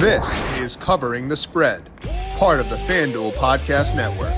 This is Covering the Spread, part of the FanDuel Podcast Network.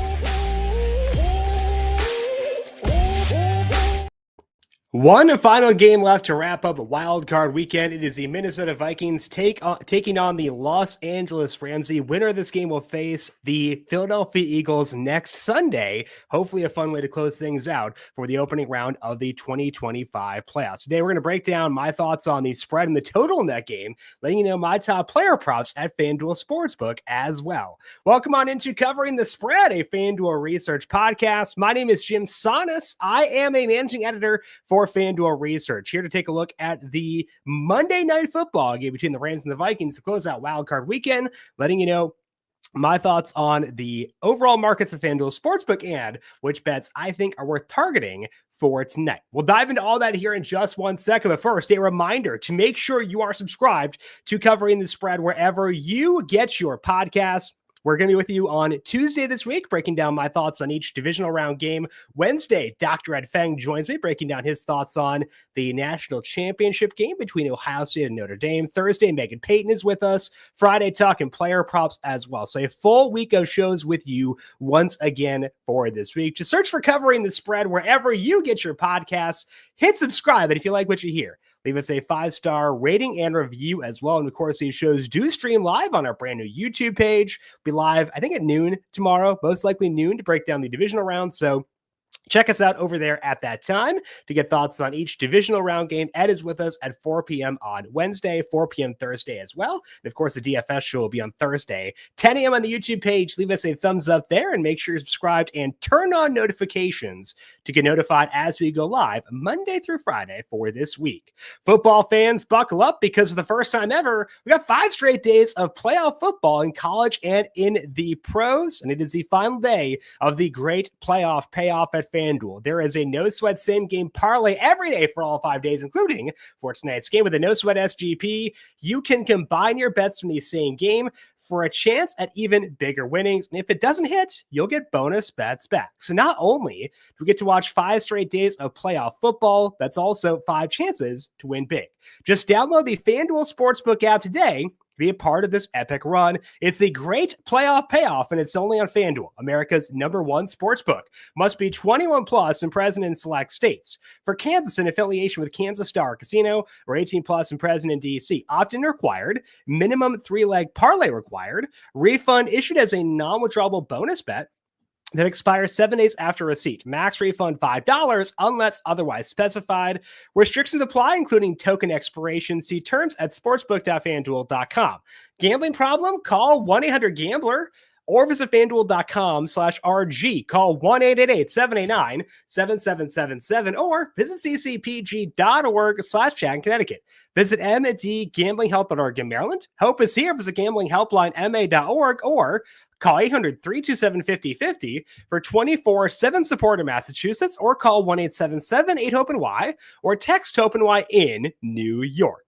One final game left to wrap up a wild card weekend. It is the Minnesota Vikings taking on the Los Angeles Rams. The winner of this game will face the Philadelphia Eagles next Sunday. Hopefully a fun way to close things out for the opening round of the 2025 playoffs. Today we're going to break down my thoughts on the spread and the total in that game, letting you know my top player props at FanDuel Sportsbook as well. Welcome on into Covering the Spread, a FanDuel Research podcast. My name is JimSannes. I am a managing editor for FanDuel Research, here to take a look at the Monday Night Football game between the Rams and the Vikings to close out wildcard weekend, letting you know my thoughts on the overall markets of FanDuel Sportsbook and which bets I think are worth targeting for tonight. We'll dive into all that here in just 1 second, but first, a reminder to make sure you are subscribed to Covering the Spread wherever you get your podcasts. We're going to be with you on Tuesday this week, breaking down my thoughts on each divisional round game. Wednesday, Dr. Ed Feng joins me, breaking down his thoughts on the national championship game between Ohio State and Notre Dame. Thursday, Megan Payton is with us. Friday, talking player props as well. So a full week of shows with you once again for this week. Just search for Covering the Spread wherever you get your podcasts. Hit subscribe, and if you like what you hear, leave us a 5-star rating and review as well. And of course, these shows do stream live on our brand new YouTube page. We'll be live, I think, at noon tomorrow, most likely noon, to break down the divisional round. So check us out over there at that time to get thoughts on each divisional round game. Ed is with us at 4 p.m. on Wednesday, 4 p.m. Thursday as well. And of course, the DFS show will be on Thursday, 10 a.m. on the YouTube page. Leave us a thumbs up there and make sure you're subscribed and turn on notifications to get notified as we go live Monday through Friday for this week. Football fans, buckle up, because for the first time ever, we got 5 straight days of playoff football in college and in the pros. And it is the final day of the great playoff payoff at FanDuel. There is a no sweat same game parlay every day for all 5 days, including for tonight's game with a no sweat SGP. You can combine your bets from the same game for a chance at even bigger winnings. And if it doesn't hit, you'll get bonus bets back. So not only do we get to watch 5 straight days of playoff football, that's also 5 chances to win big. Just download the FanDuel Sportsbook app today to be a part of this epic run. It's a great playoff payoff, and it's only on FanDuel, America's #1 sportsbook. Must be 21 plus and present in select states. For Kansas, in affiliation with Kansas Star Casino, or 18 plus and present in DC. Opt-in required. Minimum 3-leg parlay required. Refund issued as a non-withdrawable bonus bet that expires 7 days after receipt. Max refund $5 unless otherwise specified. Restrictions apply, including token expiration. See terms at sportsbook.fanduel.com. Gambling problem? Call 1-800-GAMBLER or visit fanduel.com/RG. Call 1-888-789-7777 or visit ccpg.org/chat in Connecticut. Visit mdgamblinghelp.org in Maryland. Hope is here. Visit gamblinghelplinema.org or call 800-327-5050 for 24/7 support in Massachusetts, or call 1-877-8-HOPE-NY or text HOPE-NY in New York.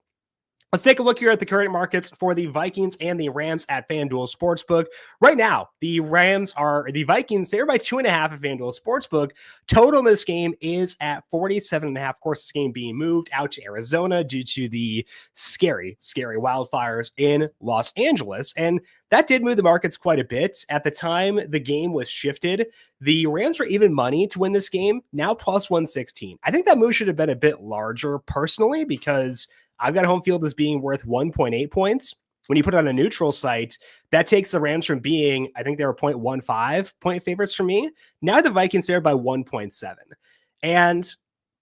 Let's take a look here at the current markets for the Vikings and the Rams at FanDuel Sportsbook. Right now, the Vikings favored by 2.5 at FanDuel Sportsbook. Total in this game is at 47.5. Of course, this game being moved out to Arizona due to the scary wildfires in Los Angeles. And that did move the markets quite a bit. At the time the game was shifted, the Rams were even money to win this game, now plus 116. I think that move should have been a bit larger personally, because I've got home field as being worth 1.8 points. When you put it on a neutral site, that takes the Rams from being, I think they were 0.15 point favorites for me. Now the Vikings favored by 1.7. And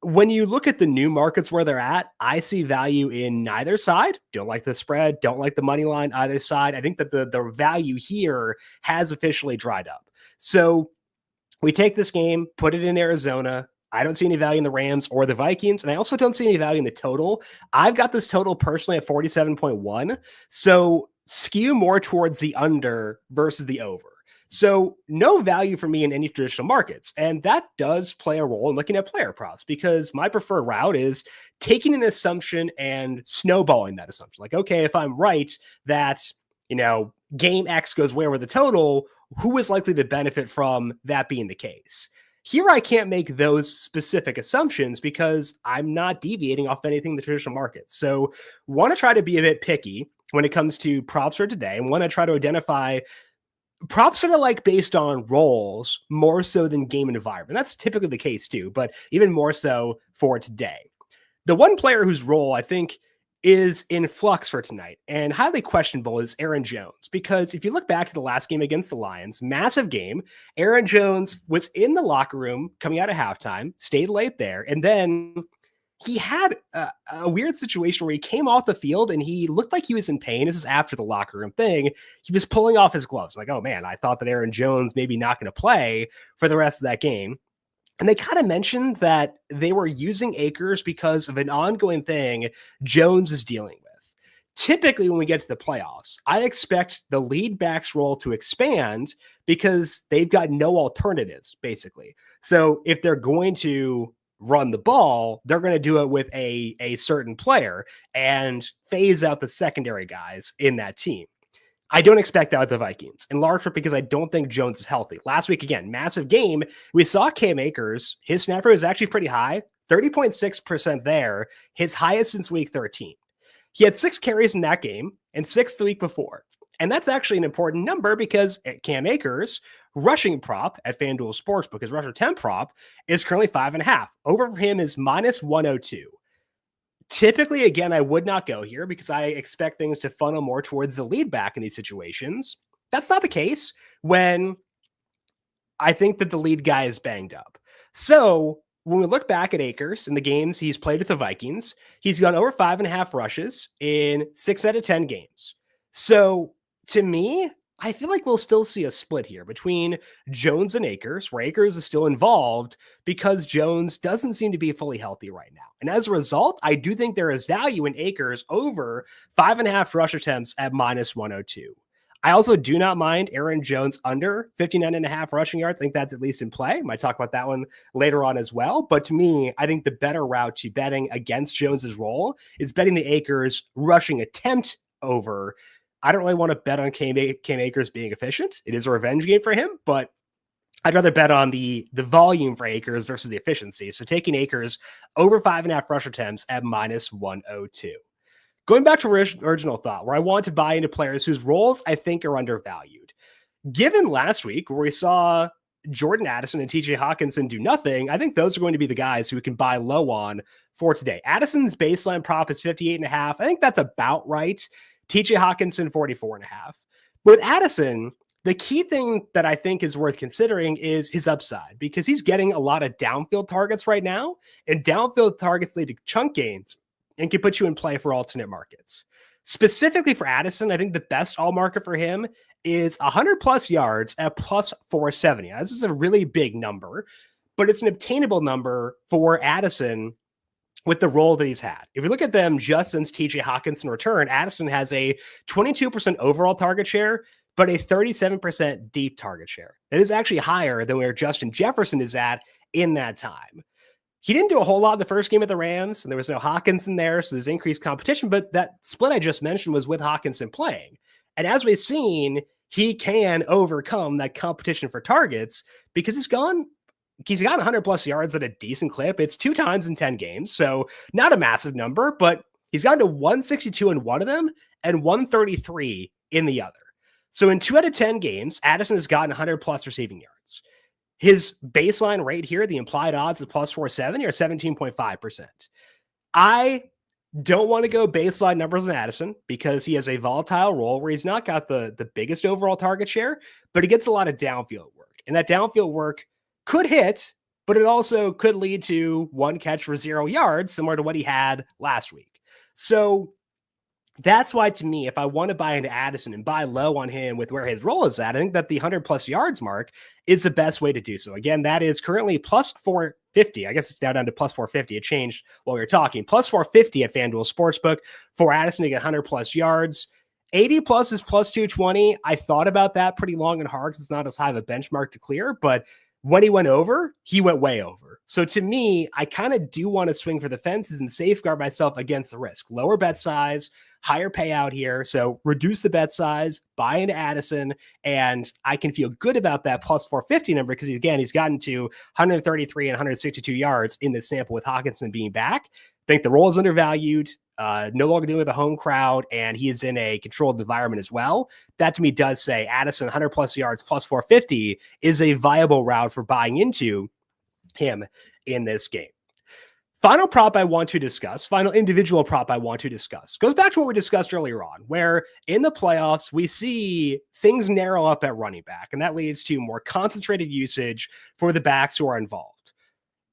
when you look at the new markets where they're at, I see value in neither side. Don't like the spread, don't like the money line either side. I think that the value here has officially dried up. So we take this game, put it in Arizona. I don't see any value in the Rams or the Vikings, and I also don't see any value in the total. I've got this total personally at 47.1, so skew more towards the under versus the over. So no value for me in any traditional markets, and that does play a role in looking at player props, because my preferred route is taking an assumption and snowballing that assumption. Like, okay, if I'm right that, game X goes where with the total, who is likely to benefit from that being the case? Here, I can't make those specific assumptions because I'm not deviating off anything in the traditional market. So want to try to be a bit picky when it comes to props for today and want to try to identify props that are like based on roles more so than game environment. That's typically the case too, but even more so for today. The one player whose role I think is in flux for tonight and highly questionable is Aaron Jones. Because if you look back to the last game against the Lions, massive game, Aaron Jones was in the locker room coming out of halftime, stayed late there, and then he had a weird situation where he came off the field and he looked like he was in pain. This is after the locker room thing. He was pulling off his gloves. Like, oh man, I thought that Aaron Jones maybe not going to play for the rest of that game. And they kind of mentioned that they were using Akers because of an ongoing thing Jones is dealing with. Typically, when we get to the playoffs, I expect the lead back's role to expand because they've got no alternatives, basically. So if they're going to run the ball, they're going to do it with a certain player and phase out the secondary guys in that team. I don't expect that with the Vikings, in large part because I don't think Jones is healthy. Last week, again, massive game. We saw Cam Akers. His snap rate was actually pretty high, 30.6% there, his highest since week 13. He had 6 carries in that game and 6 the week before. And that's actually an important number because Cam Akers' rushing prop at FanDuel Sportsbook, his rusher 10 prop, is currently 5.5. Over for him is minus 102. Typically, again, I would not go here because I expect things to funnel more towards the lead back in these situations. That's not the case when I think that the lead guy is banged up. So when we look back at Akers in the games he's played with the Vikings, he's gone over 5.5 rushes in 6 out of 10 games. So to me, I feel like we'll still see a split here between Jones and Akers, where Akers is still involved because Jones doesn't seem to be fully healthy right now. And as a result, I do think there is value in Akers over 5.5 rush attempts at minus 102. I also do not mind Aaron Jones under 59.5 rushing yards. I think that's at least in play. I might talk about that one later on as well. But to me, I think the better route to betting against Jones's role is betting the Akers rushing attempt over. I don't really want to bet on Cam Akers being efficient. It is a revenge game for him, but I'd rather bet on the volume for Akers versus the efficiency. So taking Akers over 5.5 rush attempts at minus 102. Going back to original thought, where I want to buy into players whose roles I think are undervalued. Given last week where we saw Jordan Addison and TJ Hawkinson do nothing, I think those are going to be the guys who we can buy low on for today. Addison's baseline prop is 58.5. I think that's about right. TJ Hawkinson, 44.5. But with Addison, the key thing that I think is worth considering is his upside, because he's getting a lot of downfield targets right now, and downfield targets lead to chunk gains and can put you in play for alternate markets. Specifically for Addison, I think the best all market for him is 100 plus yards at plus 470. Now, this is a really big number, but it's an obtainable number for Addison with the role that he's had. If we look at them just since TJ Hawkinson returned, Addison has a 22% overall target share, but a 37% deep target share. That is actually higher than where Justin Jefferson is at in that time. He didn't do a whole lot in the first game of the Rams, and there was no Hawkinson there, so there's increased competition, but that split I just mentioned was with Hawkinson playing. And as we've seen, he can overcome that competition for targets because he's got 100 plus yards at a decent clip. It's 2 times in 10 games, so not a massive number, but he's gotten to 162 in one of them and 133 in the other. So in 2 out of 10 games, Addison has gotten 100 plus receiving yards. His baseline rate here, the implied odds of plus 470 are 17.5%. I don't want to go baseline numbers on Addison because he has a volatile role where he's not got the biggest overall target share, but he gets a lot of downfield work. And that downfield work could hit, but it also could lead to 1 catch for 0 yards, similar to what he had last week. So that's why, to me, if I want to buy into Addison and buy low on him with where his role is at, I think that the 100 plus yards mark is the best way to do so. Again, that is currently plus 450. I guess it's now down to plus 450. It changed while we were talking. Plus 450 at FanDuel Sportsbook for Addison to get 100 plus yards. 80 plus is plus 220. I thought about that pretty long and hard because it's not as high of a benchmark to clear, but when he went over, he went way over. So to me, I kind of do want to swing for the fences and safeguard myself against the risk. Lower bet size, higher payout here. So reduce the bet size, buy into Addison, and I can feel good about that plus 450 number because, he's gotten to 133 and 162 yards in this sample with Hawkinson being back. I think the role is undervalued. no longer dealing with a home crowd, and he is in a controlled environment as well. That to me does say Addison 100 plus yards plus 450 is a viable route for buying into him in this game. Final prop I want to discuss, final individual prop I want to discuss, goes back to what we discussed earlier on, where in the playoffs, we see things narrow up at running back, and that leads to more concentrated usage for the backs who are involved.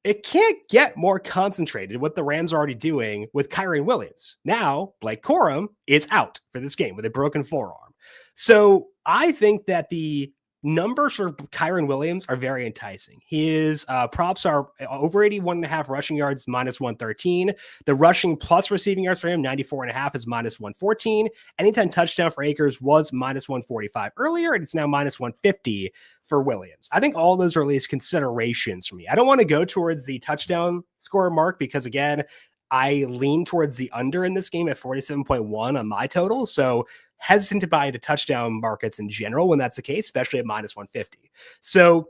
It can't get more concentrated what the Rams are already doing with Kyren Williams. Now, Blake Corum is out for this game with a broken forearm. So I think that the numbers for Kyren Williams are very enticing. His props are over 81.5 rushing yards, minus 113. The rushing plus receiving yards for him, 94.5 is minus 114. Anytime touchdown for Akers was minus 145 earlier, and it's now minus 150 for Williams. I think all those are at least considerations for me. I don't want to go towards the touchdown score mark because, again, I lean towards the under in this game at 47.1 on my total. So hesitant to buy into touchdown markets in general when that's the case, especially at minus 150. So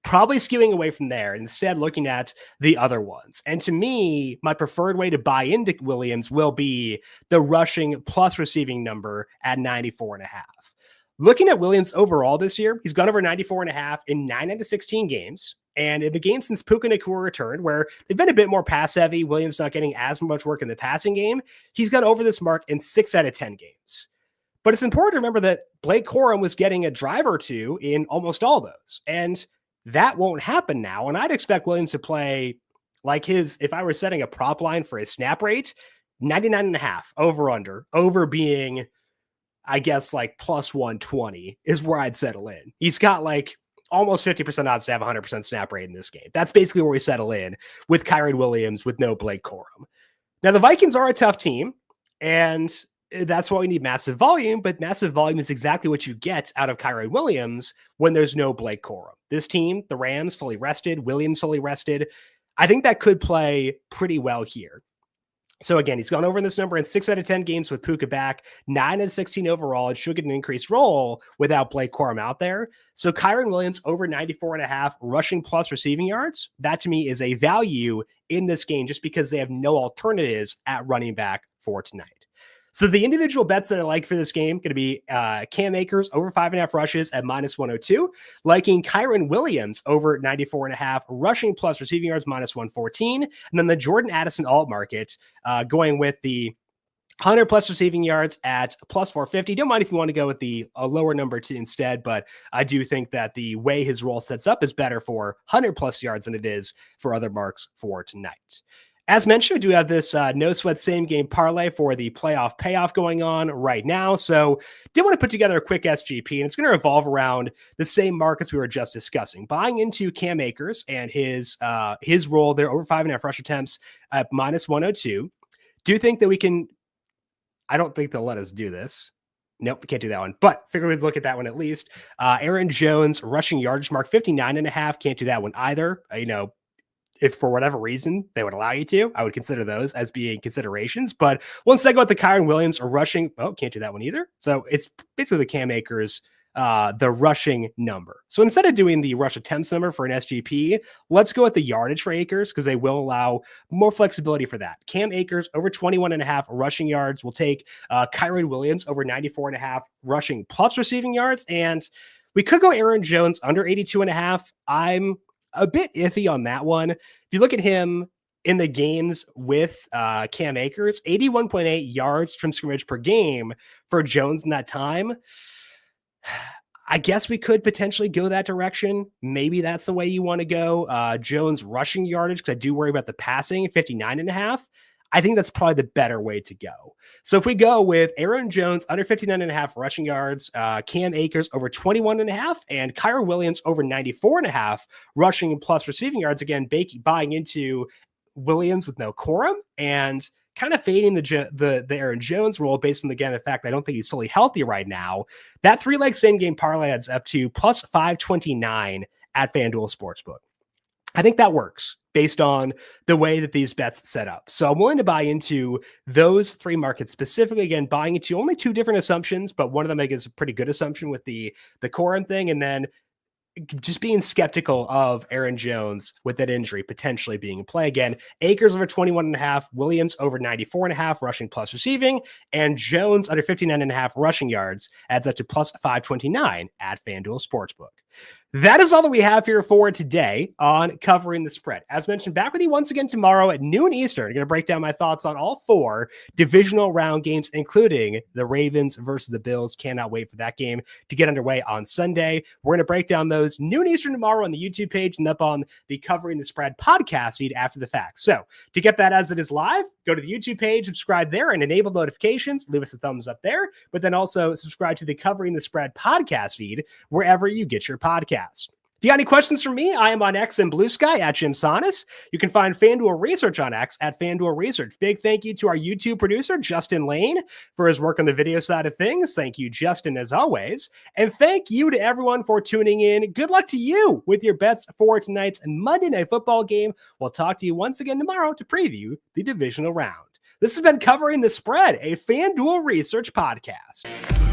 probably skewing away from there and instead looking at the other ones. And to me, my preferred way to buy into Williams will be the rushing plus receiving number at 94.5. Looking at Williams overall this year, he's gone over 94.5 in 9 out of 16 games. And in the games since Puka Nacua returned, where they've been a bit more pass heavy, Williams not getting as much work in the passing game, he's gone over this mark in 6 out of 10 games. But it's important to remember that Blake Corum was getting a drive or two in almost all those. And that won't happen now. And I'd expect Williams to play like his, if I were setting a prop line for his snap rate, 99.5 over being, I guess, like plus 120 is where I'd settle in. He's got like almost 50% odds to have 100% snap rate in this game. That's basically where we settle in with Kyren Williams with no Blake Corum. Now, the Vikings are a tough team, and that's why we need massive volume, but massive volume is exactly what you get out of Kyren Williams when there's no Blake Corum. This team, the Rams, fully rested, Williams fully rested. I think that could play pretty well here. So again, he's gone over in this number in 6 out of 10 games with Puka back, 9 out of 16 overall. It should get an increased role without Blake Corum out there. So Kyren Williams over 94.5 rushing plus receiving yards. That to me is a value in this game just because they have no alternatives at running back for tonight. So the individual bets that I like for this game going to be Cam Akers over 5.5 rushes at minus 102, liking Kyren Williams over 94.5 rushing plus receiving yards minus 114, and then the Jordan Addison alt market going with the 100 plus receiving yards at plus 450. Don't mind if you want to go with the lower number instead, but I do think that the way his role sets up is better for 100 plus yards than it is for other marks for tonight. As mentioned, we do have this no sweat same game parlay for the playoff payoff going on right now. So did want to put together a quick SGP, and it's going to revolve around the same markets we were just discussing. Buying into Cam Akers and his role there over 5.5 rush attempts at minus 102. Do you think that we can, I don't think they'll let us do this. Nope, we can't do that one. But figure we'd look at that one at least. Aaron Jones rushing yardage mark 59.5. Can't do that one either. If for whatever reason they would allow you to, I would consider those as being considerations. But once they go with the Kyren Williams or rushing, can't do that one either. So it's basically the Cam Akers, the rushing number. So instead of doing the rush attempts number for an SGP, let's go with the yardage for Akers because they will allow more flexibility for that. Cam Akers over 21.5 rushing yards. We'll take Kyren Williams over 94.5 rushing plus receiving yards. And we could go Aaron Jones under 82.5. I'm a bit iffy on that one. If you look at him in the games with Cam Akers, 81.8 yards from scrimmage per game for Jones in that time. I guess we could potentially go that direction. Maybe that's the way you want to go. Jones rushing yardage, because I do worry about the passing, 59.5. I think that's probably the better way to go. So if we go with Aaron Jones under 59.5 rushing yards, Cam Akers over 21.5, and Kyren Williams over 94.5 rushing plus receiving yards, again, buying into Williams with no Corum and kind of fading the Aaron Jones role based on, again, the fact that I don't think he's fully healthy right now. That 3-leg same game parlay adds up to plus 529 at FanDuel Sportsbook. I think that works based on the way that these bets set up. So I'm willing to buy into those three markets specifically. Again, buying into only two different assumptions, but one of them I guess is a pretty good assumption with the Corum thing. And then just being skeptical of Aaron Jones with that injury potentially being in play again. Akers over 21.5, Williams over 94.5 rushing plus receiving, and Jones under 59.5 rushing yards adds up to plus 529 at FanDuel Sportsbook. That is all that we have here for today on Covering the Spread. As mentioned, back with you once again tomorrow at noon Eastern. I'm going to break down my thoughts on all 4 divisional round games, including the Ravens versus the Bills. Cannot wait for that game to get underway on Sunday. We're going to break down those noon Eastern tomorrow on the YouTube page and up on the Covering the Spread podcast feed after the fact. So to get that as it is live, go to the YouTube page, subscribe there, and enable notifications. Leave us a thumbs up there, but then also subscribe to the Covering the Spread podcast feed wherever you get your podcasts. If you got any questions for me, I am on X and Blue Sky at JimSannes. You can find FanDuel Research on X at FanDuel Research. Big thank you to our YouTube producer, Justin Lane, for his work on the video side of things. Thank you, Justin, as always. And thank you to everyone for tuning in. Good luck to you with your bets for tonight's Monday Night Football game. We'll talk to you once again tomorrow to preview the divisional round. This has been Covering the Spread, a FanDuel Research podcast.